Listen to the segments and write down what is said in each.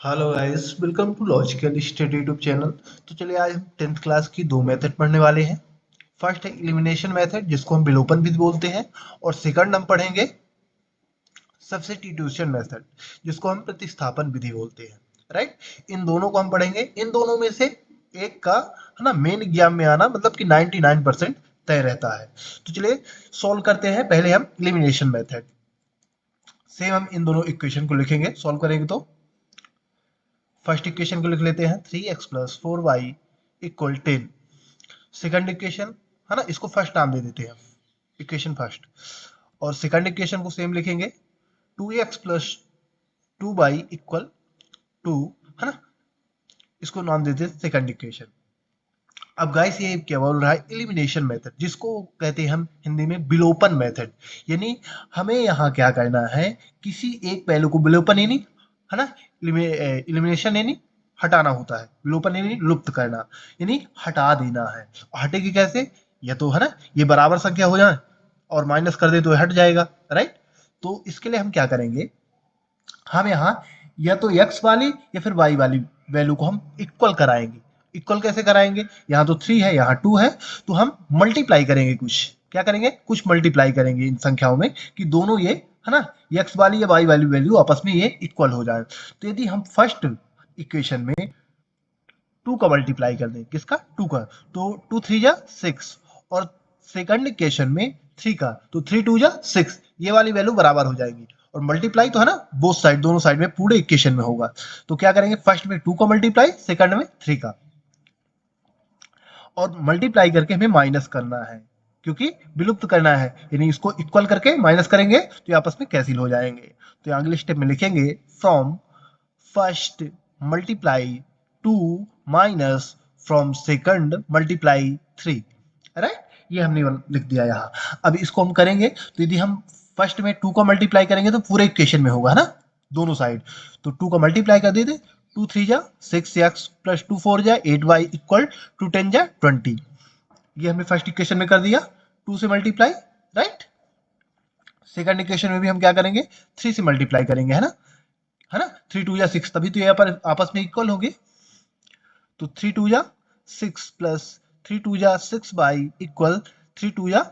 Hello guys, welcome to logical study YouTube channel. तो चलिए आज हम 10th क्लास की दो मेथड पढ़ने वाले हैं। फर्स्ट है एलिमिनेशन मेथड, जिसको हम विलोपन विधि बोलते हैं, और सेकंड हम पढ़ेंगे सब्स्टिट्यूशन मेथड, जिसको हम प्रतिस्थापन विधि बोलते हैं। राइट, इन दोनों को हम पढ़ेंगे। इन दोनों में से एक का है ना मेन एग्जाम में आना मतलब कि 99% तय रहता है। तो चलिए सॉल्व करते हैं। पहले हम एलिमिनेशन मेथड। सेम हम इन दोनों इक्वेशन को लिखेंगे, सॉल्व करेंगे तो फर्स्ट इक्वेशन को लिख लेते हैं 3x plus 4y equal 10। Second equation है ना, इसको फर्स्ट नाम दे देते हैं, इक्वेशन फर्स्ट। और सेकंड इक्वेशन को सेम लिखेंगे 2x प्लस 2y इक्वल 2, है ना, इसको नाम देते हैं सेकंड इक्वेशन। अब गाइस ये क्या बोल रहा है, एलिमिनेशन मेथड, जिसको कहते हैं हम हिंदी में विलोपन मेथड। यानी हमें यहाँ क्या करना है, किसी एक पहलू को विलोपन यानी है ना, एलिमिनेशन यानी हटाना होता है, विलोपन यानी लुप्त करना, यानी हटा देना है। हटेगी कैसे, या तो है ना ये बराबर संख्या हो जाए और माइनस कर दे तो हट जाएगा। राइट, तो इसके लिए हम क्या करेंगे, हम यहाँ या तो x वाली या फिर y वाली वैल्यू को हम इक्वल कराएंगे। इक्वल कैसे कराएंगे, यहाँ तो 3 है, यहाँ 2 है, तो हम मल्टीप्लाई करेंगे। कुछ क्या करेंगे, कुछ मल्टीप्लाई करेंगे इन संख्याओं में कि दोनों ये है ना x वाली या y वाली वैल्यू आपस में ये इक्वल हो जाए। तो यदि हम फर्स्ट इक्वेशन में 2 का मल्टीप्लाई कर दें, किसका, 2 का, तो 2 3 जा 6, और सेकंड इक्वेशन में 3 का, तो 3 2 जा 6, ये वाली वैल्यू बराबर हो जाएगी। और मल्टीप्लाई तो है ना बोथ साइड, दोनों साइड में पूरे इक्वेशन में होगा। तो क्या करेंगे, फर्स्ट में 2 का मल्टीप्लाई, सेकंड में 3 का, और मल्टीप्लाई करके हमें माइनस करना है, क्योंकि विलुप्त करना है, यानी इसको इक्वल करके माइनस करेंगे तो ये आपस में कैंसिल हो जाएंगे। तो अगले स्टेप में लिखेंगे from first multiply 2 minus from second multiply 3। Right, ये हमने लिख दिया यहाँ। अब इसको हम करेंगे तो यदि हम फर्स्ट में 2 का मल्टीप्लाई करेंगे तो पूरे इक्वेशन में होगा, है ना, दोनों साइड। तो 2 का मल्टीप्लाई कर देते, 2 3 जा 6x प्लस 2 4 जा 8y इक्वल टू 10 जा 20। ये हमने फर्स्ट इक्वेशन में कर दिया, 2 से मल्टीप्लाई। राइट, सेकंड इक्वेशन में भी हम क्या करेंगे, 3 से मल्टीप्लाई करेंगे, है ना 3 2 जा 6, तभी तो ये पर आपस में इक्वल होंगे। तो 3 2 जा 6 प्लस 3 2 जा 6 बाई इक्वल 3 2 जा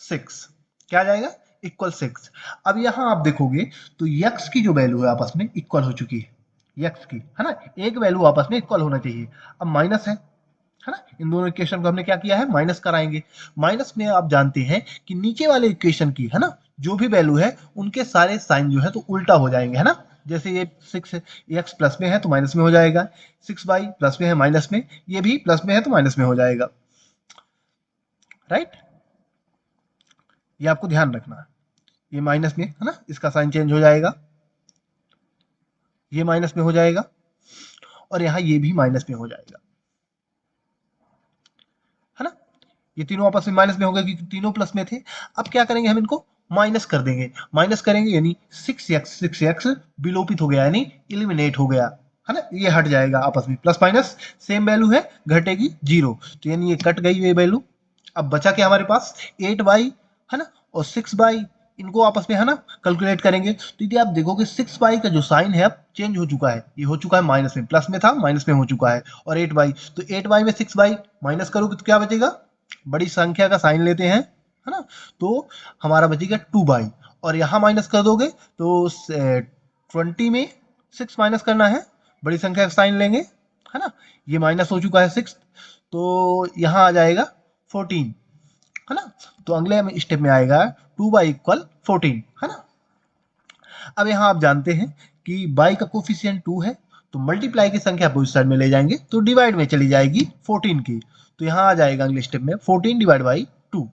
6, क्या आ जाएगा, इक्वल 6। अब यहां आप देखोगे तो x की जो वैल्यू है आपस में इक्वल हो चुकी है, x की, है ना, एक वैल्यू आपस में इक्वल होना चाहिए। अब माइनस है ना, इन दोनों इक्वेशन को हमने क्या किया है, माइनस कराएंगे। माइनस में आप जानते हैं कि नीचे वाले इक्वेशन की है ना जो भी वैल्यू है उनके सारे साइन जो है तो उल्टा हो जाएंगे, है ना। जैसे ये 6 एक्स प्लस में है तो माइनस में हो जाएगा, 6y प्लस में है माइनस में, ये भी प्लस में है तो माइनस में हो जाएगा। राइट, ये आपको ध्यान रखना है, ये माइनस में है ना, इसका साइन चेंज हो जाएगा, ये माइनस में हो जाएगा, और यहाँ ये भी माइनस में हो जाएगा, है ना। ये तीनों आपस में माइनस में हो गए क्योंकि तीनों प्लस में थे। अब क्या करेंगे, हम इनको माइनस कर देंगे। माइनस करेंगे यानी 6x विलोपित हो गया, यानी इलिमिनेट हो गया, है ना, ये हट जाएगा आपस में, प्लस माइनस सेम वैल्यू है, घटेगी 0, तो यानी ये कट गई ये वैल्यू। अब बचा क्या हमारे पास, 8y, है ना, और 6y, इनको आपस में है ना कैलकुलेट करेंगे। तो यदि आप देखोगे 6y का जो साइन है अब चेंज हो चुका है, ये हो चुका है माइनस में, प्लस में था माइनस में हो चुका है। और 8y, तो 8y में 6y माइनस करोगे तो क्या बचेगा, बड़ी संख्या का साइन लेते हैं, है ना, तो हमारा बचेगा 2y। और यहाँ माइनस कर दोगे तो 20 में 6 माइनस करना है, बड़ी संख्या का साइन लेंगे, है ना, ये माइनस हो चुका है 6, तो यहाँ आ जाएगा 14, है ना। तो अगले स्टेप में आएगा 2y इक्वल 14, है ना। अब यहाँ आप जानते हैं कि y का कोफिशिएंट 2 है, तो मल्टीप्लाई की संख्या अपोजिट साइड में ले जाएंगे तो डिवाइड में चली जाएगी 14 की, तो यहाँ आ जाएगा अगले स्टेप में 14 डिवाइड बाई 2।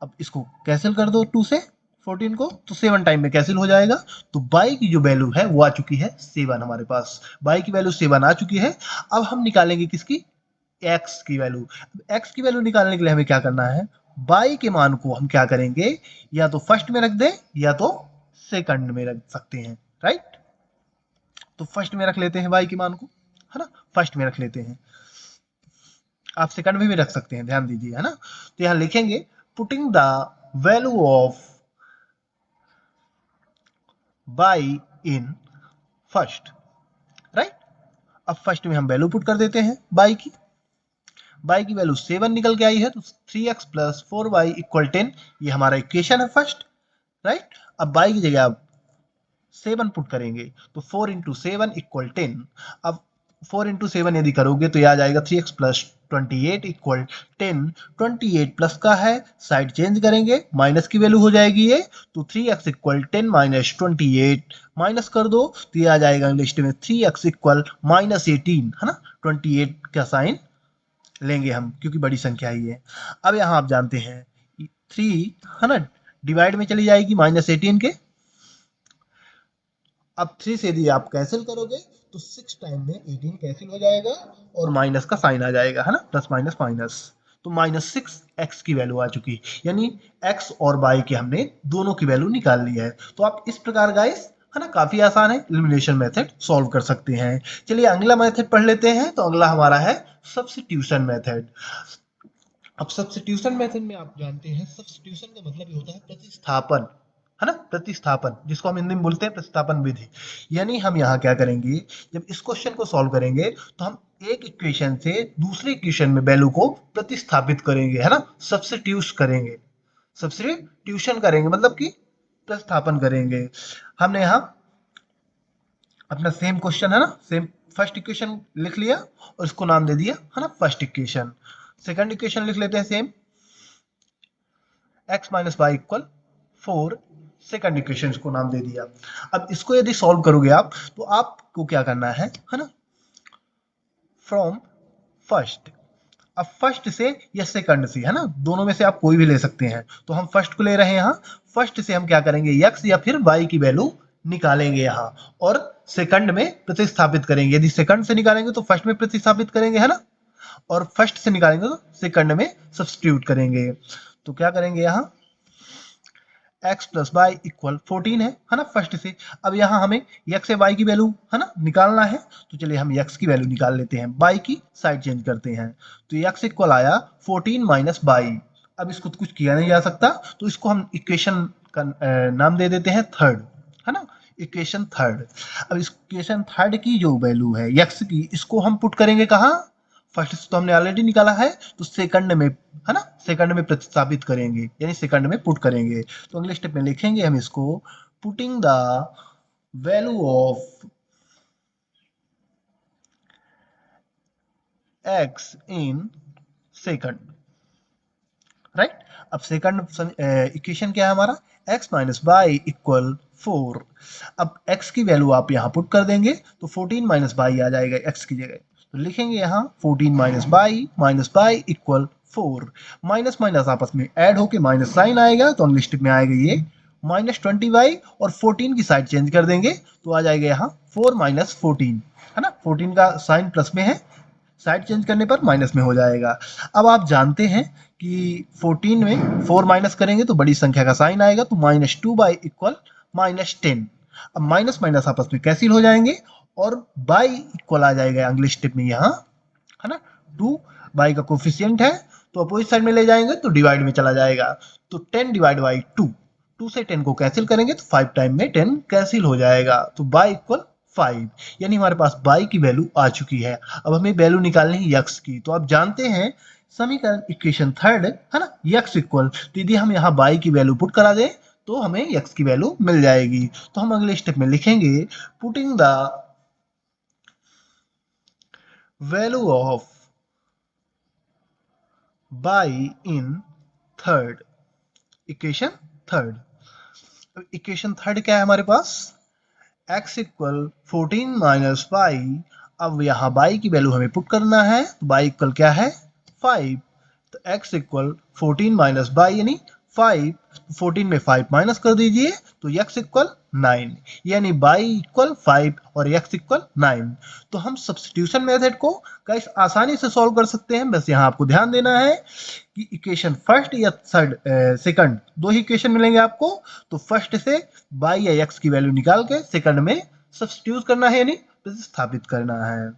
अब इसको कैंसिल कर दो 2 से 14 को, तो 7 टाइम में कैंसिल हो जाएगा। तो y की जो वैल्यू है वो आ चुकी है 7, हमारे पास y की वैल्यू 7 आ चुकी है। अब हम निकालेंगे किसकी, x की वैल्यू। x की वैल्यू निकालने के लिए हमें क्या करना है, y के मान को हम क्या करेंगे, या तो फर्स्ट में रख दें या तो सेकंड में रख सकते हैं। राइट, तो फर्स्ट में रख लेते हैं y के मान को, है ना, फर्स्ट में रख लेते हैं, आप सेकंड में भी रख सकते हैं, ध्यान दीजिए, है ना। तो यहां लिखेंगे putting the value of y in first. Right, अब फर्स्ट में हम वैल्यू पुट कर देते हैं बाई की वैल्यू 7 निकल के आई है, तो 3x प्लस 4y इक्वल 10, ये हमारा इक्वेशन है फर्स्ट, राइट। अब बाई की जगह आप 7 पुट करेंगे, तो 4 इंटू 7 इक्वल 10। अब 4 इंटू 7 यदि करोगे तो यह आ जाएगा 3x प्लस 28 इक्वल 10। 28 प्लस का है, साइड चेंज करेंगे, माइनस की वैल्यू हो जाएगी ये, तो 3x इक्वल 10 माइनस 28 माइनस कर दो, तो ये आ जाएगा लिस्ट में 3x इक्वल माइनस 18, है ना। 28 का साइन लेंगे हम क्योंकि बड़ी संख्या ही है। अब यहाँ आप जानते हैं 3, है ना, डिवाइड में चली जाएगी माइनस 18 के। अब 3 से यदि आप कैंसिल करोगे तो 6 टाइम में 18 कैंसिल हो जाएगा और माइनस का साइन आ जाएगा, है ना, प्लस माइनस माइनस, तो -6x की वैल्यू आ चुकी, यानी x और y के हमने दोनों की वैल्यू निकाल ली है। तो आप इस प्रकार गाइस, है ना, काफी आसान है, एलिमिनेशन मेथड सॉल्व कर सकते हैं। चलिए अगला मेथड पढ़ लेते हैं। तो अगला हमारा है सब्स्टिट्यूशन मेथड। अब सब्स्टिट्यूशन मेथड में आप जानते हैं सब्स्टिट्यूशन का मतलब ये होता है प्रतिस्थापन, है ना, प्रतिस्थापन, जिसको हम हिंदी में बोलते हैं प्रतिस्थापन विधि। यानी हम यहाँ क्या करेंगे, जब इस क्वेश्चन को सॉल्व करेंगे तो हम एक इक्वेशन से दूसरे इक्वेशन में वैल्यू को प्रतिस्थापित करेंगे, है ना, सब्स्टिट्यूट करेंगे, सब्स्टिट्यूशन करेंगे मतलब कि प्रतिस्थापन करेंगे। हमने यहाँ अपना सेम क्वेश्चन, है ना, सेम फर्स्ट इक्वेशन लिख लिया और इसको नाम दे दिया, है ना, फर्स्ट इक्वेशन। सेकंड इक्वेशन लिख लेते हैं same, x minus Y equal 4, second equation को नाम दे दिया। अब इसको यदि सॉल्व करोगे आप, तो आपको क्या करना है ना, फ्रॉम फर्स्ट। अब फर्स्ट से या सेकंड से, है ना, दोनों में से आप कोई भी ले सकते हैं। तो हम फर्स्ट को ले रहे हैं यहाँ, फर्स्ट से हम क्या करेंगे, x या फिर y की वैल्यू निकालेंगे यहाँ और सेकंड में प्रतिस्थापित करेंगे। यदि सेकंड से निकालेंगे तो फर्स्ट में प्रतिस्थापित करेंगे, है ना, और फर्स्ट से निकालेंगे तो सेकंड में सब्स्टिट्यूट करेंगे। तो क्या करेंगे यहाँ, x प्लस वाई इक्वल 14 है ना, फर्स्ट से। अब यहाँ हमें x या y की वैल्यू, है ना, निकालना है। तो चलिए हम x की वैल्यू निकाल लेते हैं, y की साइड चेंज करते हैं। तो x इक्वल आया 14 माइनस वाई। अब इसको कुछ किया नहीं जा सकता, तो इसको हम इक्वेशन का नाम दे देते हैं थर्ड, है ना, इक्वेशन थर्ड। अब इस इक्वेशन थर्ड की जो वैल्यू है x की, इसको हम पुट करेंगे कहाँ, फर्स्ट से तो हमने ऑलरेडी निकाला है, तो सेकंड में, है ना, सेकंड में प्रतिस्थापित करेंगे, यानी सेकंड में पुट करेंगे। तो अगले स्टेप में लिखेंगे हम इसको, putting the value of x in second, right. अब सेकंड इक्वेशन क्या है हमारा, x माइनस वाई इक्वल 4। अब x की वैल्यू आप यहाँ पुट कर देंगे तो 14 माइनस वाई आ जाएगा x की जगह। तो लिखेंगे यहाँ 14 minus Y equal 4। Minus minus आपस में ऐड होके माइनस साइन आएगा, तो अगले स्टेप में आएगा ये -20y और 14 की साइड चेंज कर देंगे, तो आ जाएगा यहाँ 4 माइनस 14, है ना, 14 का साइन प्लस में है, साइड चेंज करने पर माइनस में हो जाएगा। अब आप जानते हैं कि 14 में 4 माइनस करेंगे तो बड़ी संख्या का साइन आएगा, तो -2y इक्वल -10। अब माइनस माइनस आपस में कैंसिल हो जाएंगे और y इक्वल आ जाएगा अगले स्टेप में यहाँ, है ना, 2 y का कोफिशिएंट है, तो अपोजिट साइड में ले जाएंगे तो डिवाइड में चला जाएगा, तो 10 डिवाइड बाई 2, 2 से 10 को कैंसिल करेंगे तो 5 टाइम में 10 कैंसिल हो जाएगा, तो y इक्वल 5, यानी हमारे पास y की वैल्यू आ चुकी है। अब हमें वैल्यू निकालनी है x की। तो आप जानते हैं समीकरण इक्वेशन थर्ड, है ना, x इक्वल, तो यदि हम यहाँ y की वैल्यू पुट करा दें तो हमें x की वैल्यू मिल जाएगी। तो हम अगले स्टेप में लिखेंगे, putting the value of y in third, equation third. Equation third क्या है हमारे पास, x इक्वल 14 माइनस वाई। अब यहाँ y की वैल्यू हमें पुट करना है, तो y इक्वल क्या है 5, तो x इक्वल 14 माइनस वाई यानी 5, 14 में 5 माइनस कर दीजिए तो x इक्वल 9, यानी y इक्वल 5 और x इक्वल 9। तो हम सब्स्टिट्यूशन मेथड को गाइस आसानी से सॉल्व कर सकते हैं। बस यहाँ आपको ध्यान देना है कि इक्वेशन फर्स्ट या थर्ड सेकंड दो ही इक्वेशन मिलेंगे आपको, तो फर्स्ट से y या x की वैल्यू निकाल के सेकंड में सब्स्टिट्यूट करना है, यानी प्रतिस्थापित करना है।